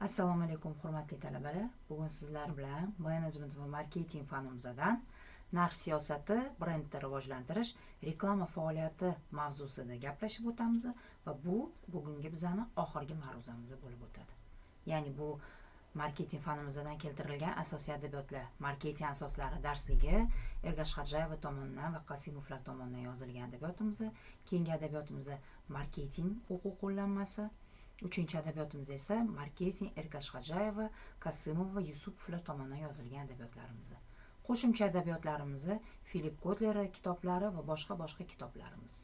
Assalomu alaykum hurmatli talabalar. Bugun sizlar bilan management va marketing fanimizdan narx siyosati, brendni rivojlantirish, reklama faoliyati mavzusida gaplashib o'tamiz va bu bugungi bizning oxirgi ma'ruzamiz bo'lib o'tadi. Ya'ni bu marketing fanimizdan keltirilgan asosiy adabiyotlar, marketing asoslari darsligi Ergash Xodjayeva tomonidan va Qosimovlar tomonidan yozilgan adabiyotimiz. Keyingi adabiyotimiz marketing o'quv qo'llanmasi. Uchinchi adabiyotimiz esa marketing Ergash Xodjayeva, Qosimov va Yusupovlar tomonidan yozilgan adabiyotlarimiz. Qo'shimcha adabiyotlarimiz Filip Kotler kitoblari va boshqa kitoblarimiz.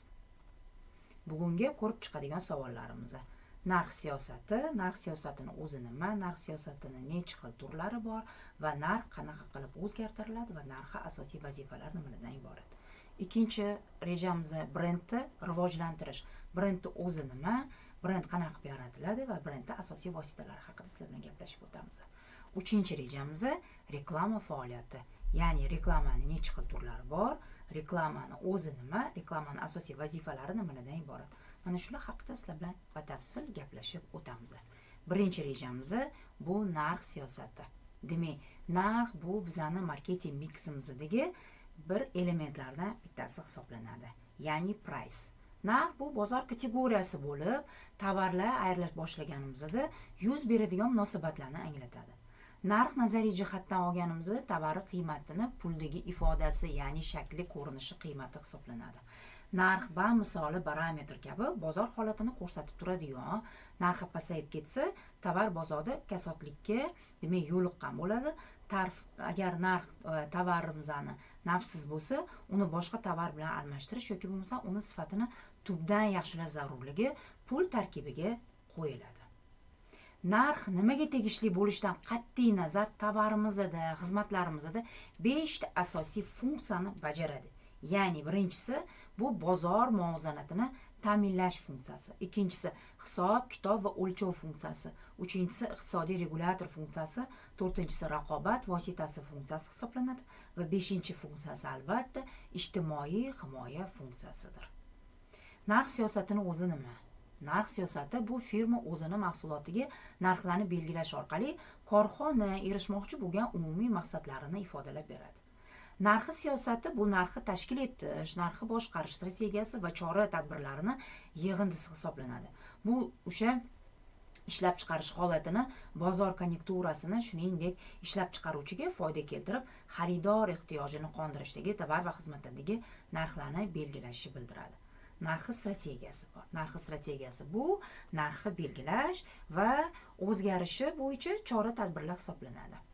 Bugungi ko'rib chiqadigan savollarimiz: narx siyosati, narx siyosatining o'zi nima, narx siyosatining necha xil turlari bor va narx qanaqa qilib o'zgartiriladi va narxi asosiy vazifalar nimalardan iborat. Ikkinchi rejamiz brendni rivojlantirish. Brendni o'zi nima, brend qanaqa qilib yaratiladi va brendning asosiy vositalari haqida sizlar bilan gaplashib o'tamiz. Uchinchi rejamiz reklama faoliyati. Ya'ni reklamaning necha xil turlari bor, reklamaning o'zi nima, reklamaning asosiy vazifalari nimalardan iborat. Mana shular haqida sizlar bilan batafsil gaplashib o'tamiz. Birinchi rejamiz bu narx siyosati. Demak, narx bu bizning marketing miksimizdagi bir elementlardan bittasi hisoblanadi. Ya'ni price. Narx bu bozor kategoriyasi bo'lib, tovarlar ayrilish boshlaganimizda yuz beradigan munosabatlarni anglatadi. Narx nazariy jihatdan olganimizda tovar qiymatini puldagi ifodasi, ya'ni shakli, ko'rinishi, qiymati hisoblanadi. Narx misoli barometr kabi bozor holatini ko'rsatib turadigan, narxi pasayib ketsa, tovar bozorda kasodlikka, demak, yo'liqqan bo'ladi. Agar narx tovarimizni nafsiz bo'lsa, uni boshqa tovar bilan almashtirish yoki bo'lmasa uni sifatini tubdan yaxshilash zarurligi pul tarkibiga qo'yiladi. Narx nimaga tegishli bo'lishidan qat'iy nazar tovarimizda, xizmatlarimizda 5 ta asosiy funksiyani bajaradi. Ya'ni birinchisi bu bozor muvozanatini ta'minlash funksiyasi, ikkinchisi hisob, kitob va o'lchov funksiyasi, uchinchisi iqtisodiy regulyator funksiyasi, to'rtinchisi raqobat vositasi funksiyasi hisoblanadi va beshinchi funksiyasi albatta ijtimoiy himoya funksiyasidir. Narx siyosatining o'zi nima? Narx siyosati bu firma o'zini mahsulotiga narxlarni belgilash orqali korxona erishmoqchi bo'lgan umumiy maqsadlarini ifodalab beradi. Narxi siyosati bu narxi tashkil etish, narxi boshqarish strategiyasi va chora-tadbirlarini yig'indisi hisoblanadi. Bu o'sha ishlab chiqarish holatini, bozor konjunkturasini, shuningdek ishlab chiqaruvchiga foyda keltirib, xaridor ehtiyojini qondirishdagi tovar va xizmatlardagi narxlarni belgilashni bildiradi. Narxi strategiyasi bor. Narxi strategiyasi bu narxi belgilash va o'zgarishi bo'yicha chora-tadbirlar hisoblanadi.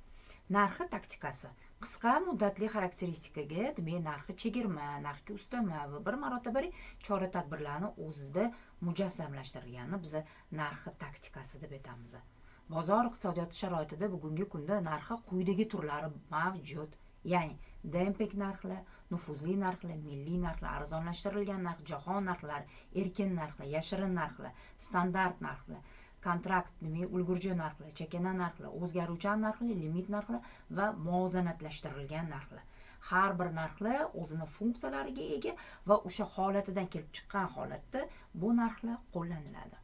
Narxi taktikasi qisqa muddatli xarakteristikaga, demak, narxi chegirma, narxga ustama va bir marotaba chora-tadbirlarni o'zida mujassamlashtirilganini biz narxi taktikasi deb aytamiz. Bozor iqtisodiyoti sharoitida bugungi kunda narxi quyidagi turlari mavjud. Ya'ni demping narxlar, nufuzli narxlar, milliy narxlar, arzonlashtirilgan narx, jahon narxlari, erkin narxlar, yashirin narxlar, standart narxlar, kontrakt, demak, ulgurji narxlar, chakana narxlar, o'zgaruvchan narxlar, limit narxlar va muvozanatlashtirilgan narxlar. Har bir narxlar o'zini funksiyalariga ega va o'sha holatidan kelib chiqqan holatda bu narxlar qo'llaniladi.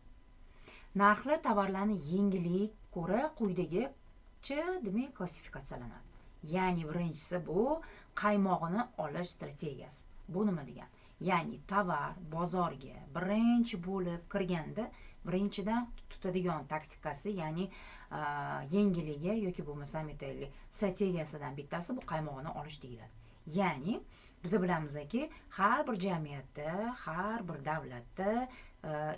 Narxlar tovarlarning yengilligiga ko'ra quyidagicha, demak, klassifikatsiyalanadi. Ya'ni birinchisi bu qaymog'ini olish strategiyasi. Bu nima degani? Ya'ni tovar bozorga birinchi bo'lib kirganda birinchidan tutadigan taktikasi, ya'ni yengilligi yoki bo'lmasam aytaylik strategiyasidan bittasi bu qaymog'ini olish deyiladi. Ya'ni biz bilamizki, har bir jamiyatda, har bir davlatda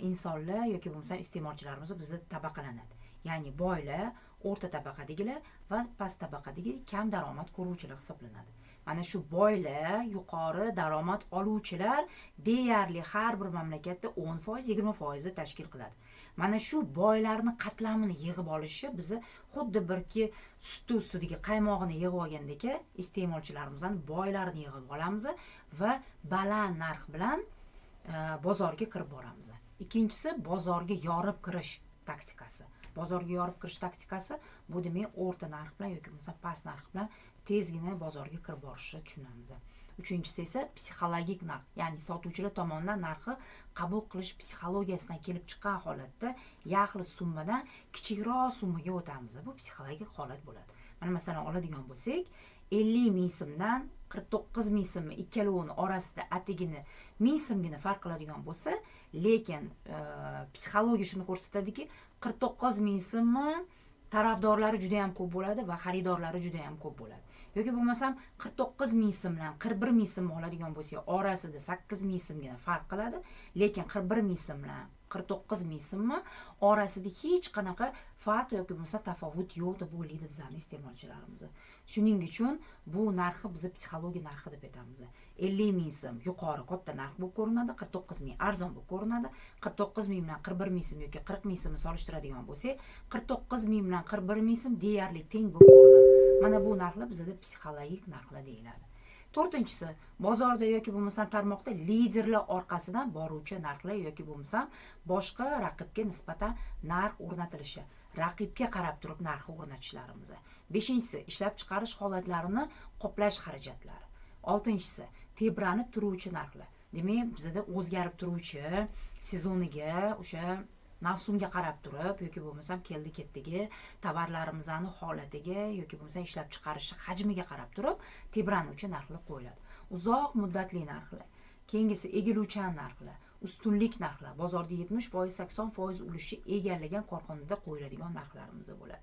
insonlar yoki bo'lmasam iste'molchilarimiz bizda tabaqalanadi. Ya'ni boylar, o'rta tabaqadagilar va past tabaqadagi kam daromad ko'ruvchilar hisoblanadi. Mana shu boylar, yuqori daromad oluvchilar deyarli har bir mamlakatda 10%, 20% tashkil qiladi. Mana shu boylarni qatlamini yig'ib olishi bizni xuddi birki suti ustiga qaymog'ini yig'ib olgandek, iste'molchilarimizdan boylarni yig'ib olamiz va baland narx bilan bozorga kirib boramiz. Ikkinchisi bozorga yorib kirish taktikasi. Bozorga yorib kirish taktikasi bu demak o'rta narx bilan yoki bo'lmasa past narx bilan tezgina bozorga kirib borishni tushunamiz. Uchinchisi esa psixologik narx, ya'ni sotuvchilar tomonidan narxi qabul qilish psixologiyasidan kelib chiqqan holatda yaxli summadan kichikroq summaga o'tamiz. Bu psixologik holat bo'ladi. Mana masalan oladigan bo'lsak, 50 ming so'mdan 49 ming so'mni ikkalovini orasida atigini 1000 so'mgina farq qiladigan bo'lsa, lekin psixologiya shuni ko'rsatadiki, 49 ming so'mni tarafdorlari juda ham ko'p bo'ladi va xaridorlari juda ham ko'p bo'ladi. Yoki bo'lmasam 49 ming so'm bilan 41 ming so'm oladigan bo'lsa, orasida 8 ming so'mgina farq qiladi, lekin 41 ming so'm bilan 49 ming so'mni orasida hech qanaqa farq yoki bo'lmasa tafovut yo'q deb o'ylaydi bizlarning iste'molchilarimiz. Shuning uchun bu narxi biz psixologiya narxi deb aytamiz. 50 ming so'm yuqori katta narx bo'lib ko'rinadi, 49 ming arzon bo'lib ko'rinadi. 49 ming bilan 41 ming so'm yoki 40 ming so'mni solishtiradigan bo'lsak, 49 ming bilan 41 ming so'm deyarli teng bo'lib ko'rinadi. Mana bu narxlar bizda psixologik narxlar deyiladi. To'rtinchisi, bozorda yoki bo'lmasam tarmoqda liderlar orqasidan boruvchi narxlar yoki bo'lmasam boshqa raqibga nisbatan narx o'rnatilishi, raqibga qarab turib narxi o'rnatishlarimiz. Beshinchisi, ishlab chiqarish holatlarini qoplash xarajatlari. Oltinchisi, tebranib turuvchi narxlar. Demak, bizda o'zgarib turuvchi sezoniga, o'sha mavsumga qarab turib yoki bo'lmasam keldi-ketdigi tovarlarimizning holatiga yoki bo'lmasam ishlab chiqarish hajmiga qarab turib tebranuvchi narxlar qo'yiladi. Uzoq muddatli narxlar, keyingisi egiluvchan narxlar, ustunlik narxlar, bozorda 70%, 80% ulushni egallagan korxonada qo'yiladigan narxlarimiz bo'ladi.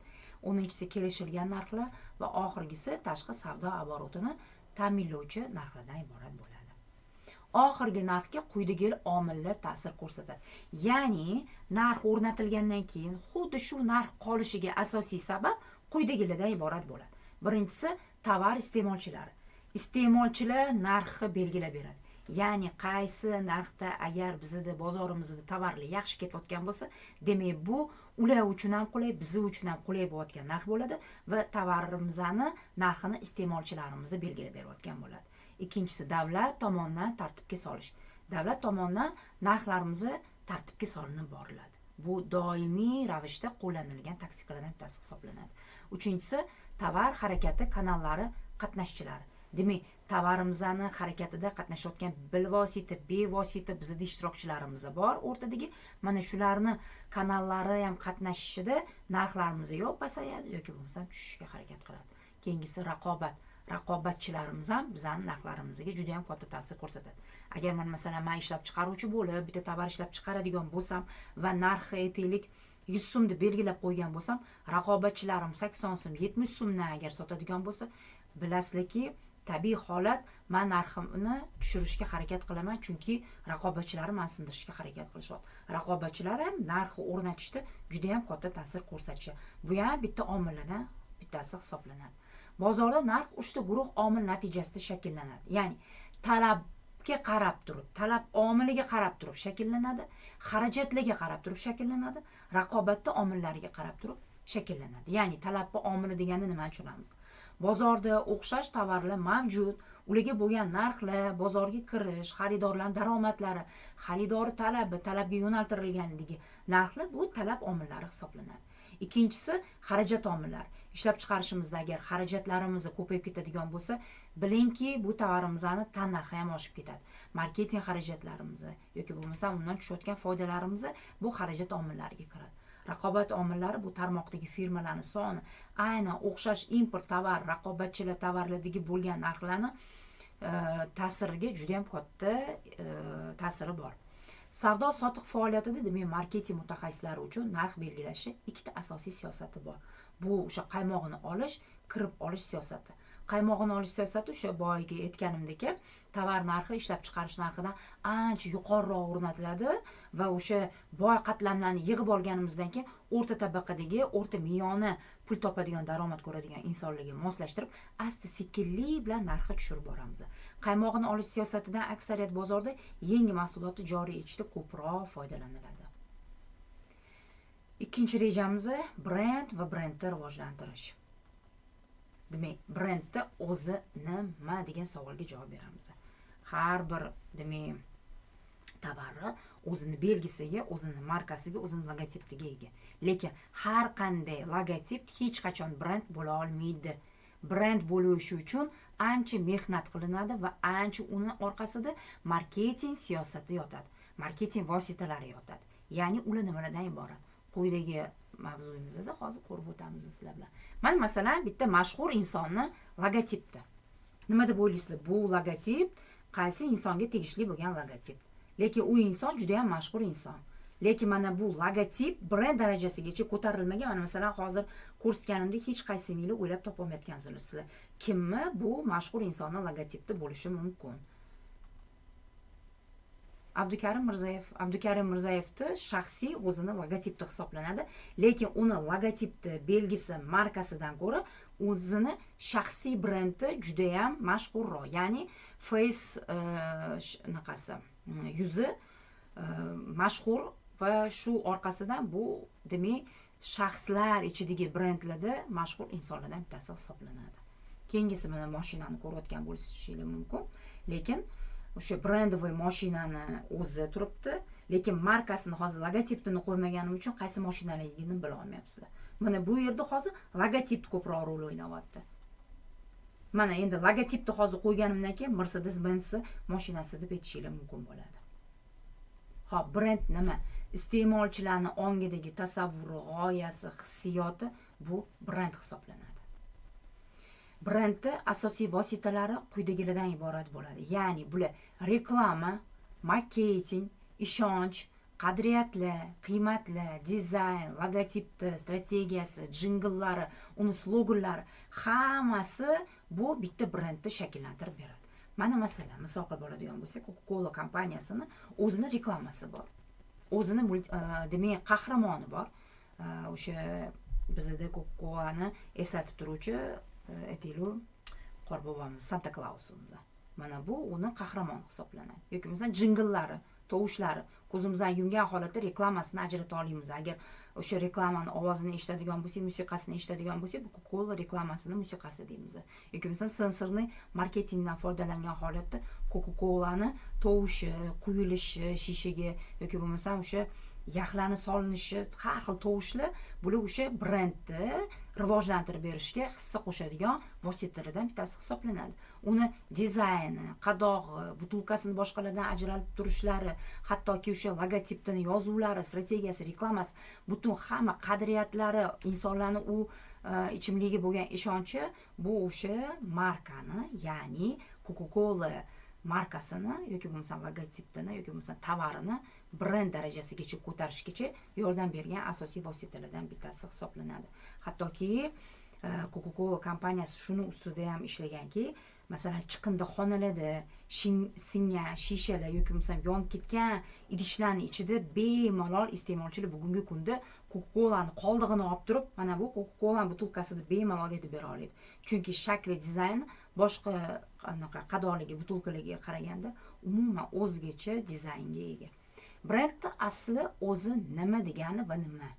10-si kelishilgan narxlar va oxirgisi tashqi savdo oborotini ta'minlovchi narxlardan iborat bo'ladi. Oxirgi narxga quyidagi omillar ta'sir ko'rsatadi. Ya'ni narx o'rnatilgandan keyin xuddi shu narx qolishiga asosiy sabab quyidagilardan iborat bo'ladi. Birinchisi, tovar iste'molchilari. Iste'molchilar narxni belgilab beradi. Ya'ni qaysi narxda agar bizda bozorimizda tovarlar yaxshi ketayotgan bo'lsa, demak bu ular uchun ham qulay, biz uchun ham qulay bo'layotgan narx bo'ladi va tovarimizni narxini iste'molchilarimiz belgilab berayotgan bo'ladi. Ikkinchisi, davlat tomonidan tartibga solish. Davlat tomonidan narxlarimiz tartibga solinib boriladi. Bu doimiy ravishda qo'llanilgan taktikalardan bittasi hisoblanadi. Uchinchisi, tovar harakati kanallari qatnashchilari. Demak, tovarimizni harakatida qatnashayotgan bilvosita, bevosita bizda ishtirokchilarimiz bor o'rtadagi. Mana shularni kanallari ham qatnashishida narxlarimiz yo pasayadi yoki bo'lmasa tushishga harakat qiladi. Keyingisi, raqobat. Raqobatchilarimiz ham bizning narxlarimizga juda ham katta ta'sir ko'rsatadi. Agar men masalan ishlab chiqaruvchi bo'lib, bitta tovar ishlab chiqaradigan bo'lsam va narxi aytaylik 100 so'm deb belgilab qo'ygan bo'lsam, raqobatchilarim 80 so'm, 70 so'mdan agar sotadigan bo'lsa, bilasizki, tabiiy holat, men narximni tushirishga harakat qilaman, chunki raqobatchilarim meni sindirishga harakat qilishadi. Raqobatchilar ham narxi o'rnatishda juda ham katta ta'sir ko'rsatishi. Bu ham bitta omillardan bittasi hisoblanadi. Bozorda narx 3 ta guruh omil natijasida shakllanadi. Ya'ni talabga qarab turib, talab omiliga qarab turib shakllanadi, xarajatlarga qarab turib shakllanadi, raqobatda omillariga qarab turib shakllanadi. Ya'ni talab omili degani nimani tushunamiz? Bozorda o'xshash tovarlar mavjud, ularga bo'lgan narxlar, bozorga kirish, xaridorlar daromadlari, xaridor talabi, talabga yo'naltirilganligi narxlar bu talab omillari hisoblanadi. Ikkinchisi, xarajat omillari. Ishlab chiqarishimizda agar xarajatlarimiz ko'payib ketadigan bo'lsa, bilingki, bu tovarimizning tan narxi ham oshib ketadi. Marketing xarajatlarimiz yoki bo'lmasa undan tushayotgan foydalarimiz bu xarajat omillariga kiradi. Raqobat omillari bu tarmoqdagi firmalarning soni, aynan o'xshash import tovar, raqobatchilar tovarlardagi bo'lgan narxlarni ta'siriga juda ham katta ta'siri bor. Savdo sotiq faoliyatida demak marketing mutaxassislari uchun narx belgilashi ikkita asosiy siyosati bor. Bu o'sha qaymog'ini olish, kirib olish siyosati. Qaymog'ini olish siyosati o'sha boyagi aytganimdek, tovar narxi ishlab chiqarish narxidan ancha yuqoriroq o'rnatiladi va o'sha boy qatlamlarni yig'ib olganimizdan keyin o'rta tabaqadagi, o'rta miyoni pul topadigan, daromad ko'radigan insonlarga moslashtirib, asta-sekinlik bilan narxni tushirib boramiz. Qaymog'ini olish siyosatidan aksariyat bozorda yangi mahsulotni joriy etishda ko'proq foydalaniladi. Ikkinchi rejamiz brend va brendni rivojlantirish. Demak, brendni o'zi nima degan savolga javob beramiz. Har bir demak tovarni o'zini belgisiga, o'zini markasiga, o'zini logotipiga ega. Lekin har qanday logotip hech qachon brend bo'la olmaydi. brend bo'lishi uchun ancha mehnat qilinadi va ancha uni orqasida marketing siyosati yotadi, marketing vositalari yotadi. Ya'ni ular nimalardan iborat? Quyidagi mavzuyimizda hozir ko'rib o'tamiz sizlar bilan. Mana masalan bitta mashhur insonni logotipda. Nima deb o'ylaysizlar? Bu logotip qaysi insonga tegishli bo'lgan logotip? Lekin u inson juda ham mashhur inson. Lekin mana bu logotip brend darajasigacha ko'tarilmagan. Mana masalan hozir ko'rsatganimdek hech qaysingizni o'ylab topolmayotgansizlar. Kimmi bu mashhur insonning logotipda bo'lishi mumkin? Abdukarim Mirzayevni shaxsiy o'zini logotipda hisoblanadi, lekin uni logotipni belgisi, markasidan ko'ra o'zini shaxsiy brendi juda ham mashhurroq. Ya'ni face yuzi mashhur va shu orqasidan bu demak shaxslar ichidagi brendlarda mashhur insonlardan bittasi hisoblanadi. Keyingisi mana mashinani ko'rayotgan bo'lishingiz mumkin, lekin o'sha brendovoy mashinani o'zi turibdi, lekin markasini hozir logotipini qo'ymaganim uchun qaysi mashinaligini bila olmayapsizlar. Mana bu yerda hozir logotip ko'proq rol o'ynayapti. Mana endi logotipni hozir qo'yganimdan keyin Mercedes-Benz mashinasi deb aytishingiz mumkin bo'ladi. Xo'p, brend nima? Iste'molchilarning ongidagi tasavvuri, g'oyasi, hissiyoti bu brend hisoblanadi. Brendni asosiy vositalari quyidagilardan iborat bo'ladi. Ya'ni bular reklama, marketing, ishonch, qadriyatlar, qiymatlar, dizayn, logotipni strategiyasi, jingllari, uni sloganlari hammasi bu bitta brendni shakllantirib beradi. Mana masalan, misol qilib oladigan bo'lsak, Coca-Cola kompaniyasini o'zini reklamasi bor. O'zini demak qahramoni bor. O'sha bizda Coca-Colani eslatib turuvchi aytaylik, Qorbobomiz, Santa Clausimiz. Mana bu uni qahramoni hisoblanadi. Yoki masalan jingllari, tovushlari, ko'zimizdan yumgan holatda reklamasini ajrata olamiz. Agar o'sha reklamani ovozini eshitadigan bo'lsak, musiqasini eshitadigan bo'lsak, bu Coca-Cola reklamasini musiqasi deymiz. Yoki masalan sensorli marketingdan foydalangan holatda Coca-Colani tovushi, quyilishi, shishaga yoki bo'lmasa o'sha yaxlani solinishi, har xil tovushlar bular o'sha brendni rivojlantirib berishga hissa qo'shadigan vositalardan bittasi hisoblanadi. Uni dizayni, qadog'i, butulkasini boshqalardan ajralib turishlari, hattoki o'sha logotipning yozuvlari, strategiyasi, reklamasi, butun hamma qadriyatlari, insonlarning u ichimligiga bo'lgan ishonchi bu o'sha markani, ya'ni Coca-Cola markasini yoki bo'lmasa logotipini yoki bo'lmasa tovarini brend darajasigacha ko'tarishgacha yordam bergan asosiy vositalardan bittasi hisoblanadi. Hattoki Coca-Cola kompaniyasi shuni ustida ham ishlaganki, masalan chiqindixonalarda singan shishalar yoki bo'lmasa yonib ketgan idishlarning ichida bemalol iste'molchilar bugungi kunda Coca-Colani qoldig'ini olib turib, mana bu Coca-Cola butulkasida bemalol etib bera oladi. Chunki shakli, dizayni boshqa anaqa qadoqligi butulkalarga qaraganda umuman o'zgacha dizaynga ega. Brendning asli o'zi nima degani va nima?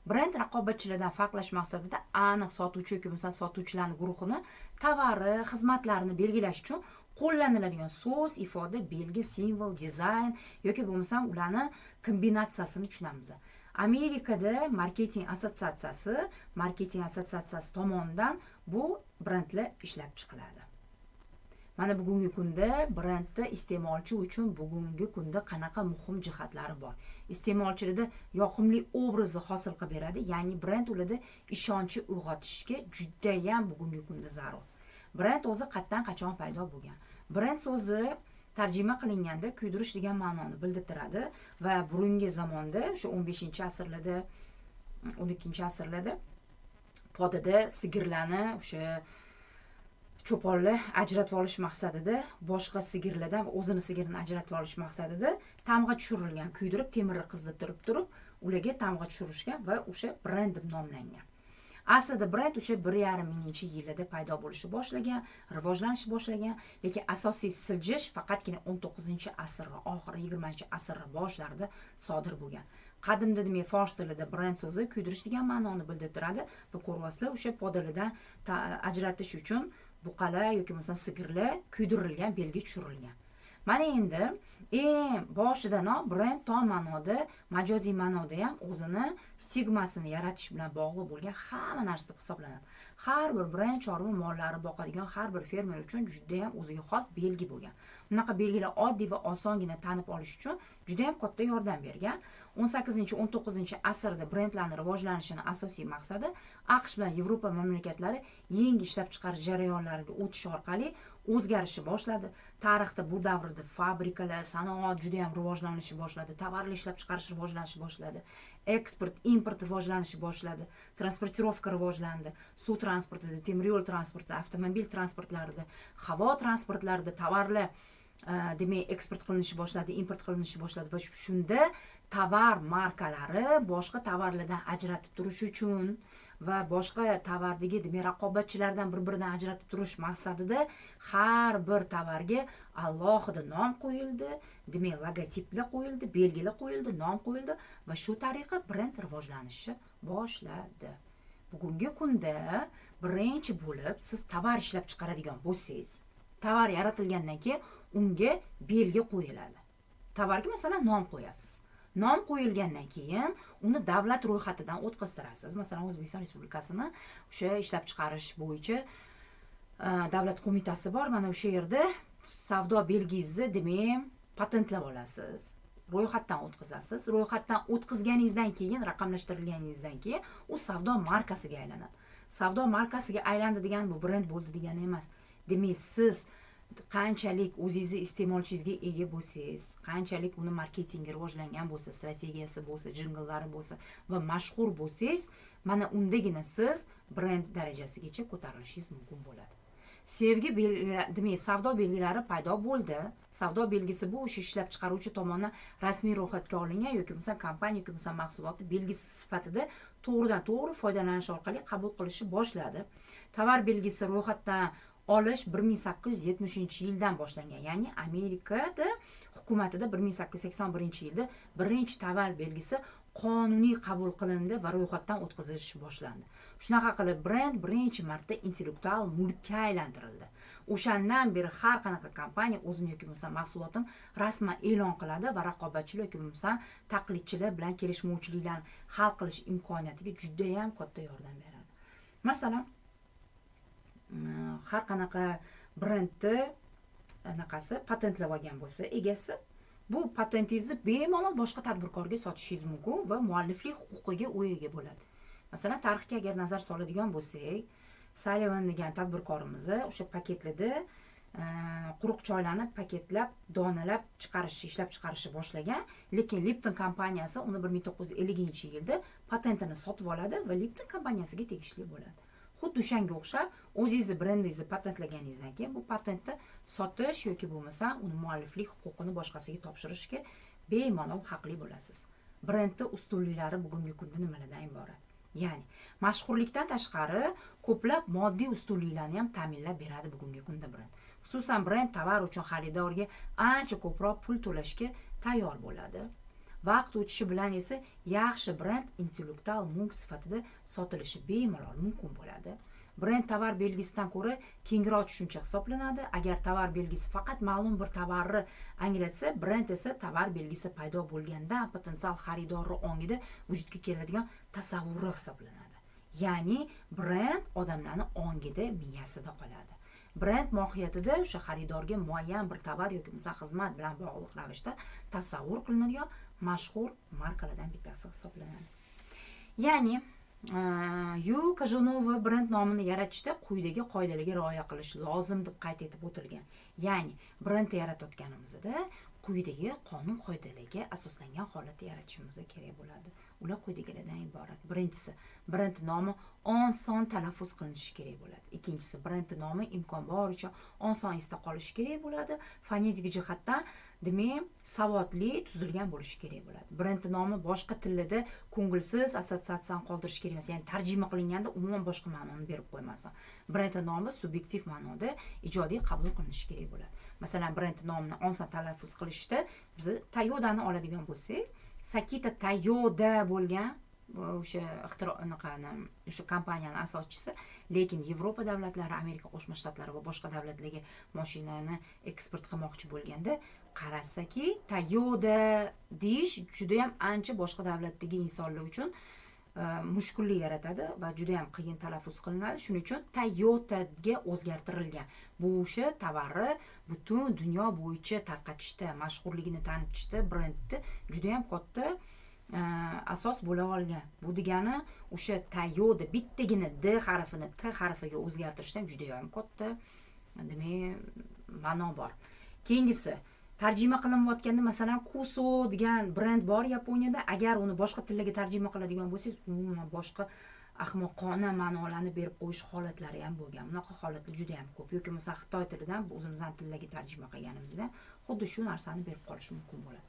Brend raqobatchilardan farqlash maqsadida aniq sotuvchi yoki masalan sotuvchilarning guruhini, tovari, xizmatlarini belgilash uchun qo'llaniladigan so'z, ifoda, belgi, simvol, dizayn yoki bo'lmasa ularni kombinatsiyasini tushunamiz. Amerikada marketing assotsiatsiyasi tomonidan bu brendlar ishlab chiqiladi. Mana bugungi kunda brendda iste'molchi uchun bugungi kunda qanaqa muhim jihatlari bor? Iste'molchilarda yoqimli obrazni hosil qilib beradi, ya'ni brend ularda ishonchi uyg'otishga juda ham bugungi kunda zarur. Brend o'zi qatdan qachon paydo bo'lgan? Brend so'zi tarjima qilinganda kuydirish degan ma'noni bildiradi va burungi zamonda o'sha 15-asrlarda, 12-asrlarda podada sigirlarni o'sha cho'ponlar ajratib olish maqsadida boshqa sigirlardan va o'zini sigirini ajratib olish maqsadida tamg'a tushirilgan, kuydirib temirni qizdirib turib ularga tamg'a tushirishgan va o'sha brend deb nomlangan. Aslida brend o'sha 1,5-yillarda paydo bo'lishni boshlagan, rivojlanishni boshlagan, lekin asosiy siljish faqatgina 19-asr va oxiri 20-asr boshlarida sodir bo'lgan. Qadimda demak fors tilida brend so'zi kuydirish degan ma'noni bildiradi va ko'ryapsizlar o'sha podalardan ajratish uchun buqalar yoki masalan sigirlar kuydirilgan, belgi tushirilgan. Mana endi eng boshidanoq brend tom ma'noda, majoziy ma'noda ham o'zini stigmasini yaratish bilan bog'liq bo'lgan hamma narsa deb hisoblanadi. Har bir brend chorva mollari boqadigan har bir fermer uchun juda ham o'ziga xos belgi bo'lgan. Bunaqa belgilar oddiy va osongina tanib olish uchun juda ham katta yordam bergan. 18-19 asrda brendlarning rivojlanishini asosiy maqsadi AQSh bilan Yevropa mamlakatlari yangi ishlab chiqarish jarayonlariga o'tish orqali o'zgarishni boshladi. Tarixda bu davrda fabrikalar, sanoat juda ham rivojlanishni boshladi, tovarlar ishlab chiqarish rivojlanishni boshladi, eksport, import rivojlanishni boshladi, transportirovka rivojlandi, suv transportida, temir yo'l transportida, avtomobil transportlarida, havo transportlarida tovarlar demak eksport qilinishi boshladi, import qilinishi boshladi va shunda tovar markalari boshqa tovarlardan ajratib turish uchun va boshqa tovardagi demak raqobatchilardan bir-biridan ajratib turish maqsadida har bir tovarga alohida nom qo'yildi, demak logotiplar qo'yildi, belgilar qo'yildi, nom qo'yildi va shu tariqa brend rivojlanishni boshladi. Bugungi kunda birinchi bo'lib siz tovar ishlab chiqaradigan bo'lsangiz, tovar yaratilgandan keyin unga belgi qo'yiladi. Tovarga masalan nom qo'yasiz. Nom qo'yilgandan keyin uni davlat ro'yxatidan o'tkaztirasiz. Masalan, O'zbekiston Respublikasini o'sha ishlab chiqarish bo'yicha davlat qo'mitasi bor. Mana o'sha yerda savdo belgingizni demak patentlab olasiz. Ro'yxatdan o'tkazasiz. Ro'yxatdan o'tkazganingizdan keyin, raqamlashtirilganingizdan keyin u savdo markasiga aylanadi. Savdo markasiga aylandi degani bu brend bo'ldi degani emas. Demak, siz qanchalik o'zingizni iste'molchingizga ega bo'lsangiz, qanchalik uni marketingi rivojlangan bo'lsa, strategiyasi bo'lsa, jingllari bo'lsa va mashhur bo'lsangiz, mana undagina siz brend darajasigacha ko'tarilishingiz mumkin bo'ladi. Sevgi belgilari, demak, savdo belgilari paydo bo'ldi. Savdo belgisi bu o'sha ishlab chiqaruvchi tomonidan rasmiy ro'yxatga olingan yoki bo'lmasa kompaniya yoki bo'lmasa mahsuloti belgisi sifatida to'g'ridan-to'g'ri foydalanish orqali qabul qilishni boshladi. Tovar belgisi ro'yxatdan olish 1870-yildan boshlangan. Ya'ni Amerikada hukumatida 1881-yilda birinchi tovar belgisi qonuniy qabul qilindi va ro'yxatdan o'tkazilish boshlandi. Shunaqa qilib brend birinchi marta intellektual mulkka aylantirildi. O'shandan beri har qanaqa kompaniya o'zini yoki bo'lmasa mahsulotini rasman e'lon qiladi va raqobatchilar yoki bo'lmasa taqlidchilar bilan kelishmovchiliklarni hal qilish imkoniyatiga juda ham katta yordam beradi. Masalan, har qanaqa brendni anaqasi patentlab olgan bo'lsa, egasi bu patentingizni bemalol boshqa tadbirkorga sotishingiz mumkin va mualliflik huquqiga ega bo'ladi. Masalan, tarixga agar nazar soladigan bo'lsak, Sullivan degan tadbirkorimiz o'sha paketlada quruq choylarni paketlab, donalab chiqarish, ishlab chiqarishni boshlagan, lekin Lipton kompaniyasi uni 1950-yilda patentini sotib oladi va Lipton kompaniyasiga tegishli bo'ladi. Xuddi o'shanga o'xshab, o'zingizni brendingizni patentlaganingizdan keyin bu patentni sotish yoki bo'lmasa uni mualliflik huquqini boshqasiga topshirishga bemalol haqli bo'lasiz. Brendning ustunliklari bugungi kunda nimalardan iborat? Ya'ni, mashhurlikdan tashqari ko'plab moddiy ustunliklarni ham ta'minlab beradi bugungi kunda brend. Xususan, brend tovar uchun xaridorga ancha ko'proq pul to'lashga tayyor bo'ladi. Vaqt o'tishi bilan esa yaxshi brend intellektual mulk sifatida sotilishi bemalol mumkin bo'ladi. Brend tovar belgisidan ko'ra kengroq tushuncha hisoblanadi. Agar tovar belgisi faqat ma'lum bir tovarni anglatsa, brend esa tovar belgisi paydo bo'lganda potensial xaridorni ongida vujudga keladigan tasavvuri hisoblanadi. Ya'ni brend odamlarning ongida, miyasida qoladi. Brend mohiyatida o'sha xaridorga muayyan bir tovar yoki xizmat bilan bog'liq ravishda tasavvur qilinadigan mashhur markalardan bittasi hisoblanadi. Ya'ni Yu Kazhanova brend nomini yaratishda quyidagi qoidalarga rioya qilish lozim deb qayd etib o'tilgan. Ya'ni brend yaratayotganimizda quyidagi qonun qoidalarga asoslangan holatda yaratishimiz kerak bo'ladi. Ular quyidagilardan iborat. Birinchisi, brend nomi oson talaffuz qilinishi kerak bo'ladi. Ikkinchisi, brend nomi imkon boricha oson esda qolishi kerak bo'ladi. Fonetik jihatdan demak, savodli tuzilgan bo'lishi kerak bo'ladi. Brend nomi boshqa tillarda ko'ngilsiz assotsiatsiyani qoldirish kerak emas. Ya'ni tarjima qilinganda umuman boshqa ma'noni berib qo'ymasin. Brend nomi subyektiv ma'noda ijodiy qabul qilinishi kerak bo'ladi. Masalan, brend nomini oson talaffuz qilishda biz Toyota'ni oladigan bo'lsak, Sakita Toyota bo'lgan o'sha o'sha kompaniyaning asoschisi, lekin Yevropa davlatlari, Amerika Qo'shma Shtatlari va boshqa davlatlarga mashinani eksport qilmoqchi bo'lganda qarasaki, Toyota deyish juda ham ancha boshqa davlatdagi insonlar uchun mushkullik yaratadi va juda ham qiyin talaffuz qilinadi. Shuning uchun Toyotaga o'zgartirilgan. Bu o'sha tovarni butun dunyo bo'yicha tarqatishda, mashhurligini tanitishda brendni juda ham katta asos bo'la olgan. Bu degani o'sha Toyota bittagina D harfini T harfiga o'zgartirishdan juda ham katta demak ma'no bor. Keyingisi tarjima qilinayotganda masalan Kuso degan brend bor Yaponiyada. Agar uni boshqa tillarga tarjima qiladigan bo'lsangiz, umuman boshqa ahmoqona ma'nolarni berib qo'yish holatlari ham bo'lgan. Bunaqa holatlar juda ham ko'p. Yoki masalan Xitoy tilidan o'zimizdan tillarga tarjima qilganimizda xuddi shu narsani berib qolishi mumkin bo'ladi.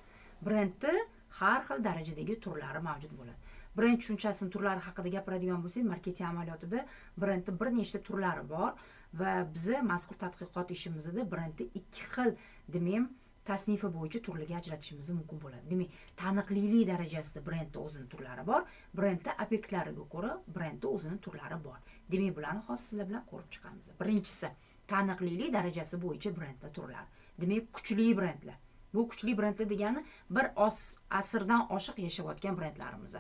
Brendni har xil darajadagi turlari mavjud bo'ladi. Brend tushunchasining turlari haqida gapiradigan bo'lsak, marketing amaliyotida brendning bir nechta turlari bor va biz mazkur tadqiqot ishimizda brendni ikki xil demak tasnifi bo'yicha turlarga ajratishimiz mumkin bo'ladi. Demak, taniqlilik darajasida brendning o'zining turlari bor, brendning obyektlariga ko'ra brendning o'zining turlari bor. Demak, bularni hozir sizlar bilan ko'rib chiqamiz. Birinchisi, taniqlilik darajasi bo'yicha brendning turlari. Demak, kuchli brendlar. Bu kuchli brendlar degani bir asrdan oshiq yashayotgan brendlarimiz.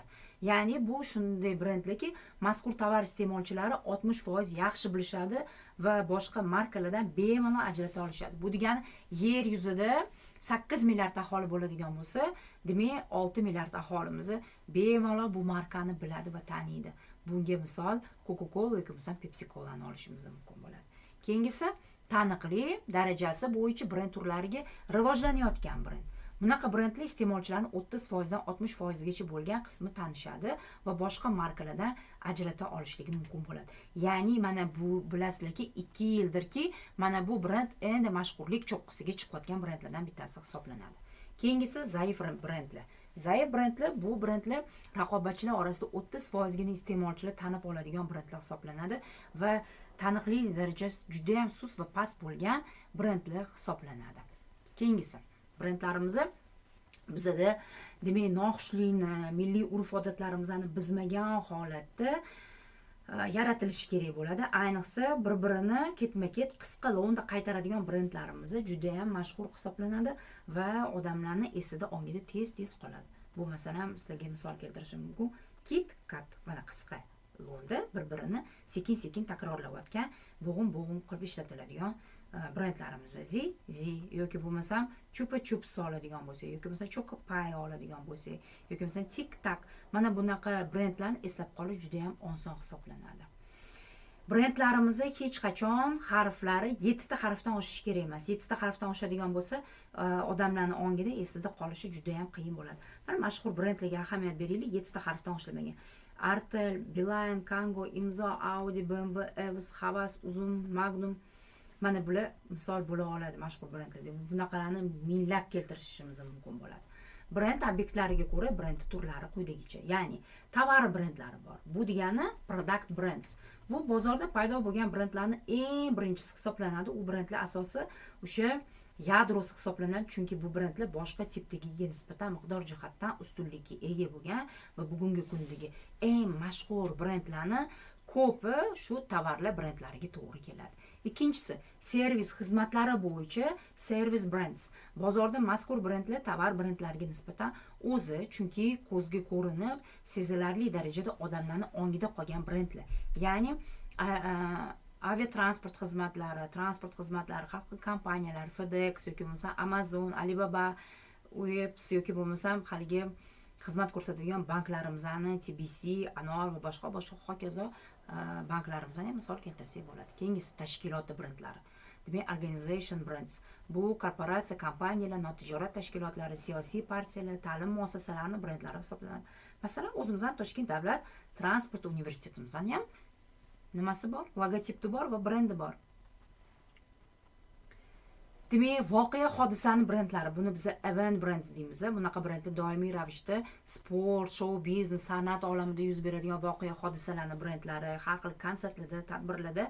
Ya'ni bu shunday brendlarki, mazkur tovar iste'molchilari 60% yaxshi bilishadi va boshqa markalardan bemalol ajrata olishadi. Bu degani yer yuzida 8 milliard aholi bo'ladigan bo'lsa, demak 6 milliard aholimiz bemalol bu markani biladi va taniydi. Bunga misol Coca-Cola yoki bo'lmasa Pepsi-Cola'ni olishimiz mumkin bo'ladi. Keyingisi taniqli darajasi bo'yicha brend turlariga rivojlanayotgan brend. Bunaqa brendlar iste'molchilarning 30% dan 60% gacha bo'lgan qismi tanishadi va boshqa markalardan ajrata olishligi mumkin bo'ladi. Ya'ni mana bu bilasizlarki 2 yildirki mana bu brend endi mashhurlik cho'qqisiga chiqayotgan brendlardan bittasi hisoblanadi. Keyingisi zaif brendlar. Zaif brendlar bu brendlar raqobatchilar orasida 30% gina iste'molchilar tanib oladigan brendlar hisoblanadi va taniqlik darajasi juda ham sust va past bo'lgan brendlar hisoblanadi. Keyingisi brendlarimiz bizda demak noxushlikni, milliy urf-odatlarimizni buzmagan holatda yaratilishi kerak bo'ladi. Ayniqsa bir-birini ketma-ket qisqa lo'nda qaytaradigan brendlarimiz juda ham mashhur hisoblanadi va odamlarning esida ongida tez-tez qoladi. Bu masalan sizlarga misol keltirishim mumkin. Kit Kat mana qisqa lo'nda bir-birini sekin-sekin takrorlayotgan, bo'g'in-bo'g'in qilib ishlatiladigan brendlarimiz. Zi yoki bo'lmasam Chupa Chups oladigan bo'lsa, yoki bo'lmasam Choco Pie oladigan bo'lsa, yoki bo'lmasam Tic Tac, mana bunaqa brendlarni eslab qolish juda ham oson hisoblanadi. Brendlarimiz hech qachon harflari 7 ta harfdan oshishi kerak emas. 7 ta harfdan oshadigan bo'lsa, odamlarning ongida esida qolishi juda ham qiyin bo'ladi. Mana mashhur brendlarga ahamiyat beraylik, 7 ta harfdan oshlamagan. Artel, Beeline, Kango, Imzo, Audi, BMW, Evis, Havas, Uzun, Magnum. Mana bular misol bo'la oladi mashhur brendlar. Bunaqalarni minglab keltirishimiz mumkin bo'ladi. Brend obyektlariga ko'ra brend turlari quyidagicha. Ya'ni tovar brendlari bor. Bu degani product brands. Bu bozorda paydo bo'lgan brendlarning eng birinchisi hisoblanadi. U brendlar asosi o'sha yadrosi hisoblanadi, chunki bu brendlar boshqa tipdagiga nisbatan miqdor jihatdan ustunlikka ega bo'lgan va bugungi kundagi eng mashhur brendlarni ko'pi shu tovarlar brendlariga to'g'ri keladi. Ikkinchisi, servis xizmatlari bo'yicha service brands. Bozorda mazkur brendlar tovar brendlariga nisbatan o'zi, chunki ko'zga ko'rinib, sezilarli darajada odamlarning ongida qolgan brendlar. Ya'ni aviatransport xizmatlari, transport xizmatlari, xalq kompaniyalar, FedEx yoki bo'lmasa Amazon, Alibaba, Ups yoki bo'lmasa haligi xizmat ko'rsatadigan banklarimizni, TBC, Anor va boshqa hokazo banklarimizni misol keltirsak bo'ladi. Keyingisi tashkilot brendlari. Demak, organization brands. Bu korporatsiya, kompaniyalar, notijorat tashkilotlari, siyosiy partiyalar, ta'lim muassasalarining brendlari hisoblanadi. Masalan, o'zimizning Toshkent davlat transport universitetimizning ham nimasi bor? Logotipi bor va brendi bor. Demak, voqea hodisani brendlari. Buni biz event brands deymiz. Bunaqa brendlar doimiy ravishda sport, show biznes, san'at olamida yuz beradigan voqea hodisalarni brendlari, har xil konsertlarda, tadbirlarda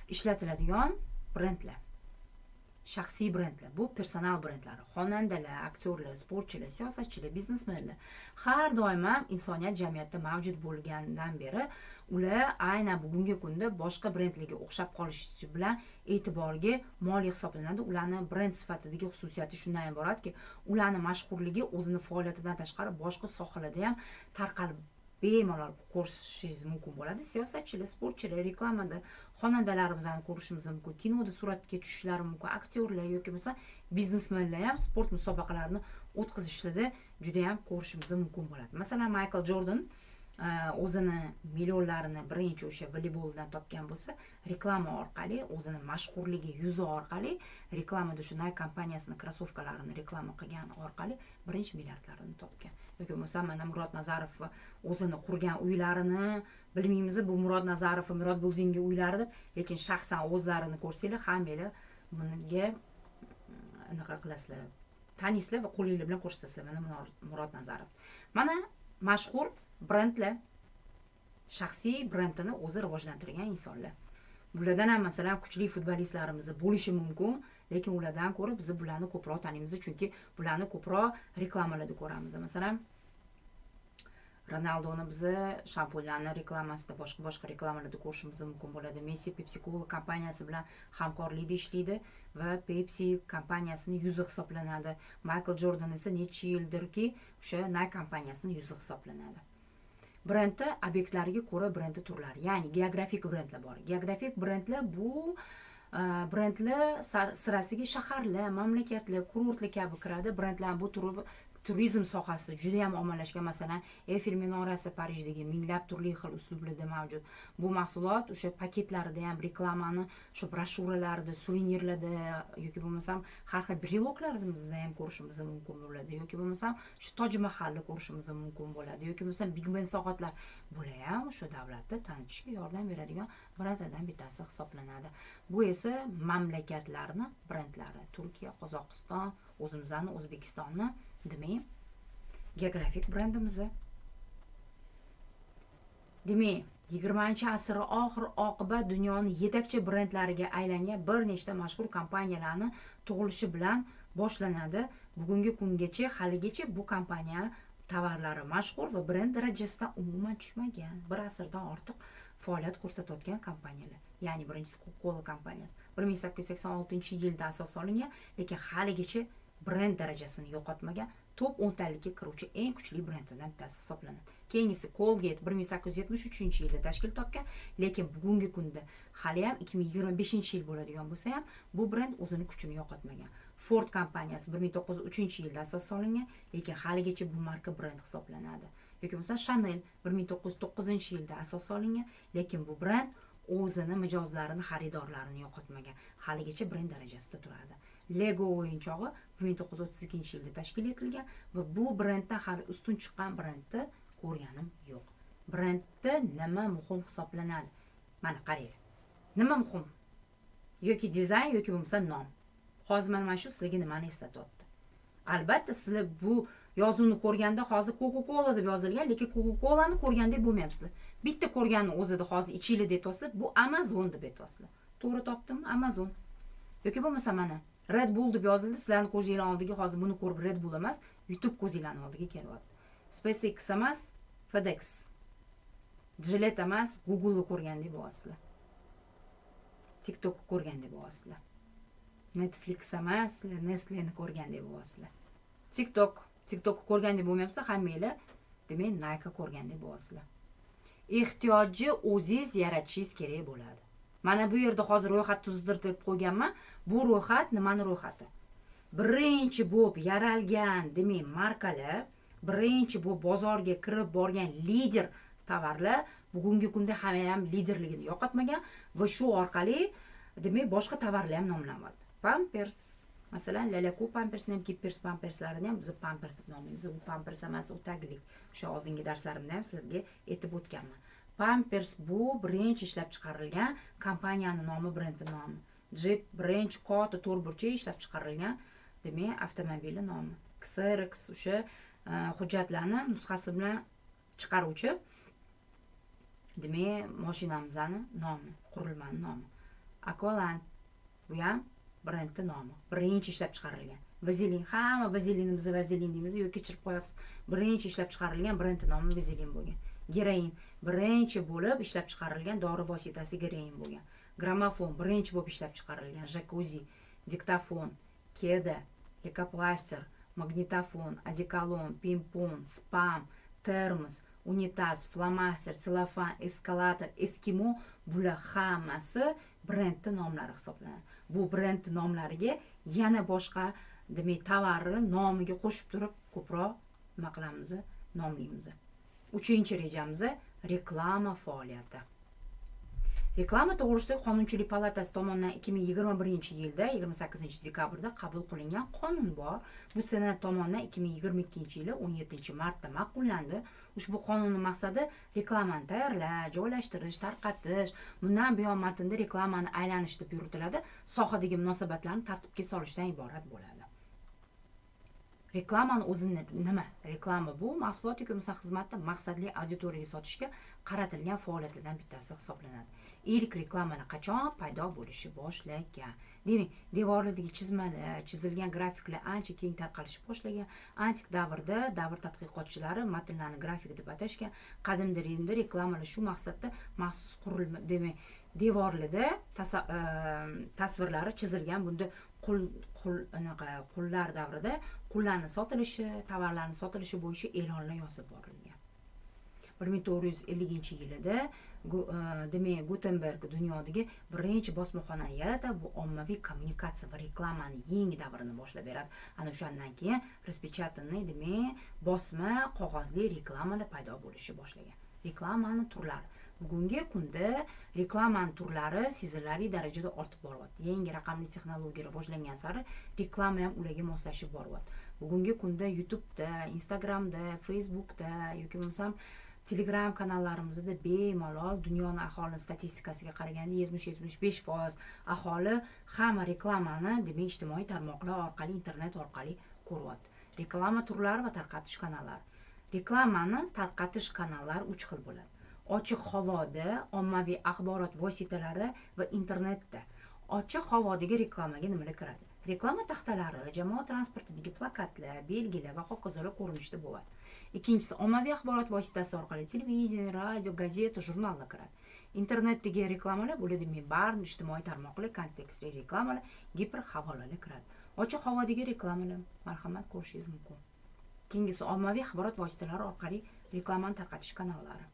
ishlatiladigan brendlar. shaxsiy brendlar, bu personal brendlar. Xonandalar, aktyorlar, sportchilar, siyosatchilar, biznesmenlar har doim ham insoniyat jamiyatda mavjud bo'lgandan beri ular aynan bugungi kunda boshqa brendlarga o'xshab qolishi bilan e'tiborga molik hisoblanadi. Ularni brend sifatidagi xususiyati shundan iboratki, ularni mashhurligi o'zini faoliyatidan tashqari boshqa sohalarda ham tarqalib bemalol ko'rishingiz mumkin bo'ladi. Siyosatchilar, sportchilar, reklamada xonandalarimizni ko'rishimiz mumkin, kinoda suratga tushishlari mumkin, aktyorlar yoki bo'lmasa biznesmenlar ham sport musobaqalarini o'tkazishlarda juda ham ko'rishimiz mumkin bo'ladi. Masalan, Michael Jordan o'zini millionlarini birinchi o'sha voleyboldan topgan bo'lsa, reklama orqali, o'zini mashhurligi, yuzi orqali, reklamada shu Nike kompaniyasining krossovkalarini reklama qilgan orqali birinchi milliardlarini topgan. Yoki bo'lmasa mana Murod Nazarov o'zini qurgan uylarini bilmaymiz, bu Murod Nazarov, Murod Buldinggi uylari deb, lekin shaxsan o'zlarini ko'rsanglar, hammanglar bunga anaqa qilasizlar, tanisizlar va qo'linglar bilan ko'rsatasizlar. Mana Murod Nazarov. Mana mashhur brendlar shaxsiy brendini o'zi rivojlantirgan insonlar. Bulardan ham masalan kuchli futbolistlarimiz bo'lishi mumkin, lekin ulardan ko'ra biz bularni ko'proq taniymiz, chunki bularni ko'proq reklamalarda ko'ramiz. Masalan, Ronaldoni biz shampunlarni reklamasida, boshqa reklamalarda ko'rishimiz mumkin bo'ladi. Messi Pepsi-Cola kompaniyasi bilan hamkorlikda ishlaydi va Pepsi kompaniyasining yuzi hisoblanadi. Michael Jordan esa necha yildirki o'sha Nike kompaniyasining yuzi hisoblanadi. Brendda obyektlariga ko'ra brendda turlari, ya'ni geografik brendlar bor. Geografik brendlar bu brendlar sirasiga shaharlar, mamlakatlar, kurortlar kabi kiradi. Brendlar bu turizm sohasida juda ham ommalashgan. Masalan, Eiffel minorasi Parijdagi minglab turli xil uslublarda mavjud. Bu mahsulot o'sha paketlarida ham reklamani, shu broshuralarda, suvenirlarda yoki bo'lmasam har xil briloklarda bizda ham ko'rishimiz mumkin bo'ladi. Yoki bo'lmasam shu Toj Mahalni ko'rishimiz mumkin bo'ladi. Yoki bo'lmasam Big Ben soatlar bular ham shu davlatda tanitishga yordam beradigan brendlardan bittasi hisoblanadi. Bu esa mamlakatlarning brendlari. Turkiya, Qozog'iston, o'zimizning O'zbekistonni demak, geografik brendimiz. Demak, 20-asr oxir-oqibat dunyoning yetakchi brendlariga aylangan bir nechta mashhur kompaniyalarning tug'ilishi bilan boshlanadi. Bugungi kungacha haligacha bu kompaniya tovarlari mashhur va brend darajasidan umuman tushmagan. Bir asrdan ortiq faoliyat ko'rsatayotgan kompaniyalar. Ya'ni birinchisi Coca-Cola kompaniyasi 1886-yilda asos solingan, lekin haligacha brend darajasini yo'qotmagan, top 10 talikka kiruvchi eng kuchli brendlardan bittasi hisoblanadi. Keyingisi Colgate 1873-yilda tashkil topgan, lekin bugungi kunda hali ham 2025-yil bo'ladigan bo'lsa ham bu brend o'zini kuchini yo'qotmagan. Ford kompaniyasi 1903-yilda asos solingan, lekin haligacha bu marka brend hisoblanadi. Yoki bo'lmasa Chanel 1909-yilda asos solingan, lekin bu brend o'zini mijozlarini, xaridorlarini yo'qotmagan. Haligacha brend darajasida turadi. Lego o'yinchog'i 1932-yilda tashkil etilgan va bu brenddan hali ustun chiqqan brendni ko'rganim yo'q. Brendda nima muhim hisoblanadi? Mana qarang. Nima muhim? Yoki dizayn yoki bo'lmasa nom. Hozir mana shu sizlarga nimani eslatyapti? Albatta sizlar bu yozuvni ko'rganda hozir Coca-Cola deb yozilgan, lekin Coca-Colani ko'rgandek bo'lmayapsizlar. Bitta ko'rganni o'zida hozir ichinglar deb aytasizlar, bu Amazon deb aytasizlar. To'g'ri topdimmi? Amazon. Yoki bo'lmasa mana Red Bull deb yozildi, sizlarning ko'zinglar oldiga hozir buni ko'rib Red Bull emas, YouTube ko'zinglarning oldiga kelyapti. SpaceX emas, FedEx. Gillette emas, Google'ni ko'rgandek bo'lasizlar. TikTok ko'rgandek bo'lasizlar. Netflix emas, Nestle'ni ko'rgandek bo'lasizlar. TikTok ko'rgandek bo'lmayapsizlar, hammanglar demak Nike ko'rgandek bo'lasizlar. Ehtiyojni o'zingiz yaratishingiz kerak bo'ladi. Mana bu yerda hozir ro'yxat tuzdirib qo'yganman. Bu ro'yxat nimani ro'yxati? Birinchi bo'lib yaralgan, demak, markalar, birinchi bo'lib bozorga kirib borgan lider tovarlar bugungi kunda ham liderligini yo'qotmagan va shu orqali demak boshqa tovarlar ham nomlanadi. Pampers, masalan, Lalaco Pampersni ham, Kippers Pamperslarini ham biz Pampers deb nomlaymiz. U Pampers emas, u taglik. O'sha oldingi darslarimda ham sizlarga aytib o'tganman. Pampers bu birinchi ishlab chiqarilgan kompaniyaning nomi, brendi nomi. Jeep birinchi katta to'rtburchak ishlab chiqarilgan, demak, avtomobil nomi. Xerox o'sha hujjatlarni nusxasi bilan chiqaruvchi, demak, mashinamizning nomi, qurilmaning nomi. Aqualand bu ham brendi nomi. Birinchi ishlab chiqarilgan. Vazelin, hamma vazelinimizni vazelin deymiz yoki kechirib qo'yasiz. Birinchi ishlab chiqarilgan brendi nomi vazelin bo'lgan. Geroin birinchi bo'lib ishlab chiqarilgan dori vositasi geroin bo'lgan. Gramofon birinchi bo'lib ishlab chiqarilgan. Jakuzi, diktafon, keda, leykoplaster, magnitofon, odekolon, pimpon, spam, termos, unitaz, flomaster, selofan, eskalator, eskimo bular hammasi brendi nomlari hisoblanadi. Bu brendi nomlariga yana boshqa demak tovarni nomiga qo'shib turib ko'proq nima qilamiz, nomlaymiz. 3-rejamiz reklama faoliyati. Reklama to'g'risida Qonunchilik palatasi tomonidan 2021-yilda 28-dekabrda qabul qilingan qonun bor. Bu Senat tomonidan 2022-yili 17-martda ma'qullandi. Ushbu qonunning maqsadi reklamani tayyorlash, joylashtirish, tarqatish, bundan buyon matnda reklamani aylanish deb yuritiladi, sohadagi munosabatlarni tartibga solishdan iborat bo'ladi. Reklamani o'zi nima? Reklama bu mahsulot yoki xizmatni maqsadli auditoriyaga sotishga qaratilgan faoliyatlardan bittasi hisoblanadi. Ilk reklamalar qachon paydo bo'lishi boshlagan? Demak, devorlardagi chizmalar, chizilgan grafiklar ancha keng tarqalishni boshlagan. Antik davrda davr tadqiqotchilari matnlarni grafik deb atashgan. Qadimda Rimda reklamalar shu maqsadda maxsus qurilma, demak, devorlarda tasvirlari chizilgan. Bunda qullar davrida qullarning sotilishi, tovarlarning sotilishi bo'yicha e'lonlar yozib borilgan. 1450-yilda demak Gutenberg dunyodagi birinchi bosmaxonani yaratadi. Bu ommaviy kommunikatsiya va reklamani yangi davrini boshlab beradi. Ana o'shandan keyin распечатанный demak bosma qog'ozli reklamalar paydo bo'lishni boshlagan. Reklamaning turlari. Bugungi kunda reklamaning turlari sezilarli darajada ortib boryapti. Yangi raqamli texnologiya rivojlangan sari reklama ham ularga moslashib boryapti. Bugungi kunda YouTube'da, Instagram'da, Facebook'da yoki bo'lmasam Telegram kanallarimizda bemalol dunyoning aholi statistikasiga qaraganda 70-75% aholi hamma reklamani demak ijtimoiy tarmoqlar orqali, internet orqali ko'ryapti. Reklama turlari va tarqatish kanallari. Reklamani tarqatish kanallari 3 xil bo'ladi. Ochiq havoda, ommaviy axborot vositalari va internetda. Ochiq havodagi reklamaga nimalar kiradi? Reklama taxtalari, jamoat transportidagi plakatlar, belgilar va hokazolar ko'rinishda bo'ladi. Ikkinchisi, ommaviy axborot vositasi orqali televideniya, radio, gazeta, jurnallar kiradi. Internetdagi reklamalar bo'ladi, barcha ijtimoiy tarmoqlar, kontekstli reklamalar, giperhavolalar kiradi. Ochiq havodagi reklamalar marhamat ko'rishingiz mumkin. Keyingisi ommaviy axborot vositalari orqali reklamani tarqatish kanallari.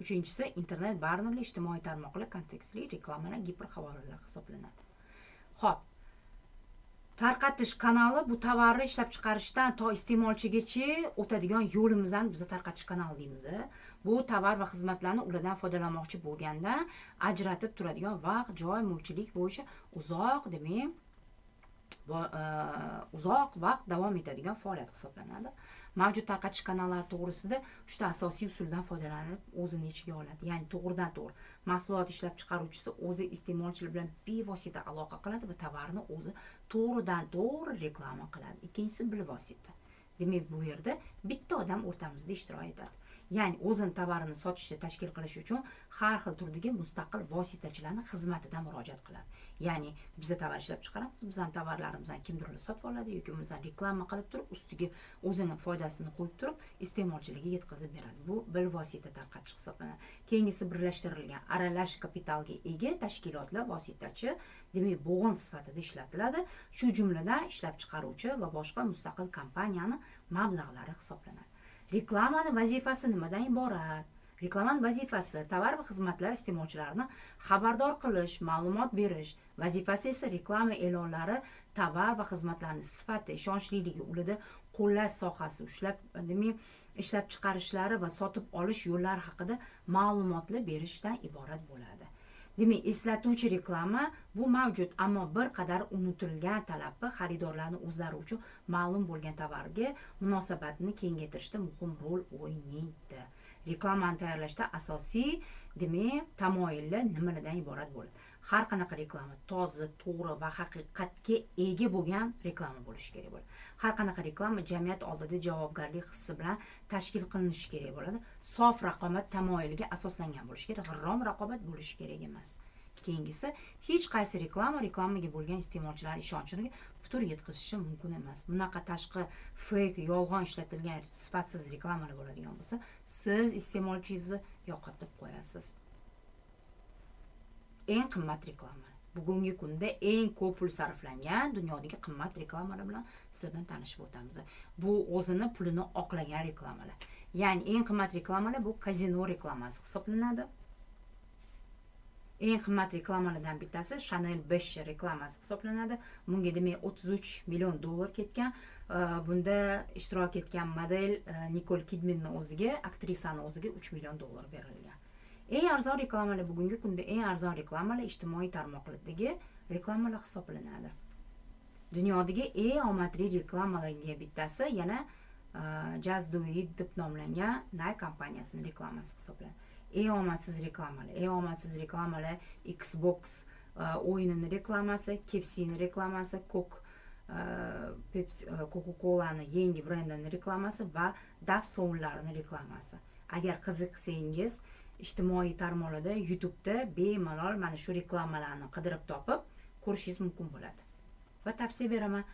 Uchinchisi internet barnarli ijtimoiy tarmoqlar, kontekstli reklamalar, giperhavolalar hisoblanadi. Xo'p. Tarqatish kanali bu tovarni ishlab chiqarishdan to iste'molchigacha o'tadigan yo'limizdan biz tarqatish kanali deymiz. Bu tovar va xizmatlarni ulardan foydalanmoqchi bo'lganda ajratib turadigan vaqt, joy, mulkchilik bo'yicha uzoq vaqt davom etadigan faoliyat hisoblanadi. Mavjud tarqatish kanallari to'g'risida 3 ta asosiy usuldan foydalanib o'zini ichiga oladi. Ya'ni to'g'ridan-to'g'ri mahsulot ishlab chiqaruvchisi o'zi iste'molchilar bilan bevosita aloqa qiladi va tovarni o'zi to'g'ridan-to'g'ri reklama qiladi. Ikkinchisi bilvosita. Demak, bu yerda bitta odam o'rtamizda ishtirok etadi. Ya'ni o'zini tovarini sotishni tashkil qilish uchun har xil turdagi mustaqil vositachilarning xizmatidan murojaat qiladi. Ya'ni biz tovar ishlab chiqaramiz, bizning tovarlarimizdan kimdir sotib oladi yoki bizdan reklama qilib turib, ustiga o'zining foydasini qo'yib turib, iste'molchilarga yetkazib beradi. Bu bilvosita tarqatish hisoblanadi. Keyingisi birlashtirilgan aralash kapitalga ega tashkilotlar vositachi, demak, bo'g'in sifatida ishlatiladi. Shu jumladan ishlab chiqaruvchi va boshqa mustaqil kompaniyaning mablag'lari hisoblanadi. Reklamaning vazifasi nimadan iborat? Reklamaning vazifasi tovar va xizmatlar iste'molchilarini xabardor qilish, ma'lumot berish. Vazifasi esa reklama e'lonlari tovar va xizmatlarning sifati, ishonchliligi, ularda qo'llash sohasi, ishlab chiqarishlari va sotib olish yo'llari haqida ma'lumotlar berishdan iborat bo'ladi. Demak, eslatuvchi reklama bu mavjud, ammo bir qadar unutilgan talabni xaridorlarning o'zlari uchun ma'lum bo'lgan tovarga munosabatni kengaytirishda muhim rol o'ynaydi. Reklamani tayyorlashda asosiy, demak, tamoyillar nimalardan iborat bo'ladi? Har qanaqa reklama toza, to'g'ri va haqiqatga ega bo'lgan reklama bo'lishi kerak bo'ladi. Har qanaqa reklama jamiyat oldida javobgarlik hissi bilan tashkil qilinishi kerak bo'ladi. Sof raqobat tamoyiliga asoslangan bo'lishi kerak, g'irrom raqobat bo'lishi kerak emas. Keyingisi hech qaysi reklamaga bo'lgan iste'molchilar ishonchini putur yetkazishi mumkin emas. Bunaqa tashqi fake, yolg'on ishlatilgan sifatsiz reklamalar bo'ladigan bo'lsa, siz iste'molchingizni yo'qotib qo'yasiz. Eng qimmat reklama. Bugungi kunda eng ko'p pul sarflangan dunyodagi qimmat reklamalar bilan siz bilan tanishib o'tamiz. Bu o'zini pulini oqlagan reklamalar. Ya'ni eng qimmat reklamalar bu kazino reklamasi hisoblanadi. Eng qimmat reklamalardan bittasi Chanel 5 reklamasi hisoblanadi. Bunga demak 33 million dollar ketgan. Bunda ishtirok etgan model Nicole Kidmanning o'ziga, aktrisaning o'ziga 3 million dollar berilgan. Eng arzon reklamalar bugungi kunda eng arzon reklamalar ijtimoiy tarmoqlardagi reklamalar hisoblanadi. Dunyodagi eng omadli reklamalarga bittasi yana Just Do It deb nomlangan Nike kompaniyasining reklamasi hisoblanadi. Eng omadsiz reklamalar Xbox o'yinining reklamasi, KFC'ning reklamasi, Coca-Cola'ning yangi brendining reklamasi va Dove sovunlarining reklamasi. Agar qiziqsangiz ijtimoiy tarmoqlarda, YouTube'da bemalol mana shu reklamalarni qidirib topib ko'rishingiz mumkin bo'ladi. Va tavsiya beraman,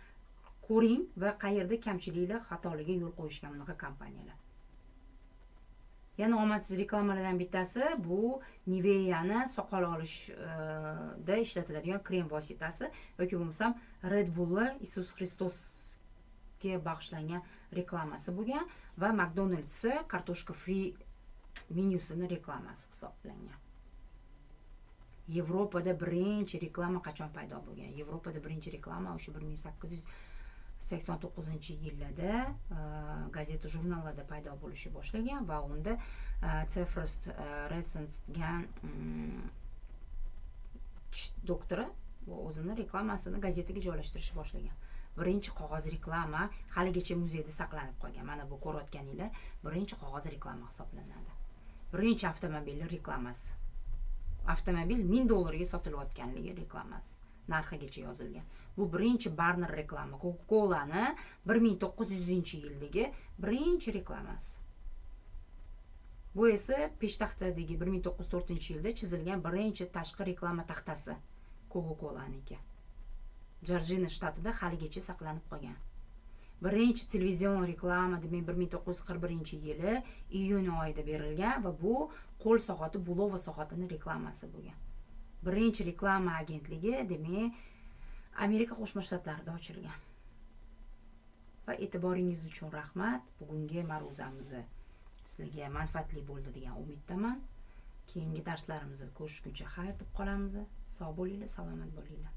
ko'ring va qayerda kamchiliklar, xatolarga yo'l qo'yishgan bunaqa kompaniyalar. Yana omadsiz reklamalardan bittasi bu Nivea'ni soqol olishda ishlatiladigan krem vositasi yoki bo'lmasam Red Bull'ni Isus Xristosga bag'ishlangan reklamasi bo'lgan va McDonald's'ni kartoshka free menyusining reklamasi hisoblangan. Yevropada birinchi reklama qachon paydo bo'lgan? Yevropada birinchi reklama o'sha 1889-yillarda gazeta jurnallarda paydo bo'lishi boshlagan va unda Zeitfrist Resens degan doktori o'zini reklamasini gazetaga joylashtirishni boshlagan. Birinchi qog'oz reklama haligacha muzeyda saqlanib qolgan. Mana bu ko'rayotganinglar birinchi qog'oz reklama hisoblanadi. Birinchi avtomobil reklamasi. Avtomobil $1000 sotilayotganligi reklamasi. Narxigacha yozilgan. Bu birinchi banner reklama. Coca-Cola'ni 1900-yildagi birinchi reklamasi. Bu esa peshtaxtadagi 1904-yilda chizilgan birinchi tashqi reklama taxtasi Coca-Cola'niki. Jorjina shtatida haligacha saqlanib qolgan. Birinchi televizion reklama demak 1941-yili iyun oyida berilgan va bu qo'l soati Bulova soatining reklamasi bo'lgan. Birinchi reklama agentligi demak Amerika Qo'shma Shtatlarida ochilgan. Va e'tiboringiz uchun rahmat. Bugungi ma'ruzamiz sizlarga manfaatli bo'ldi degan umiddaman. Keyingi darslarimizda ko'rishguncha xayr deb qolamiz. Sog' bo'linglar, salomat bo'linglar.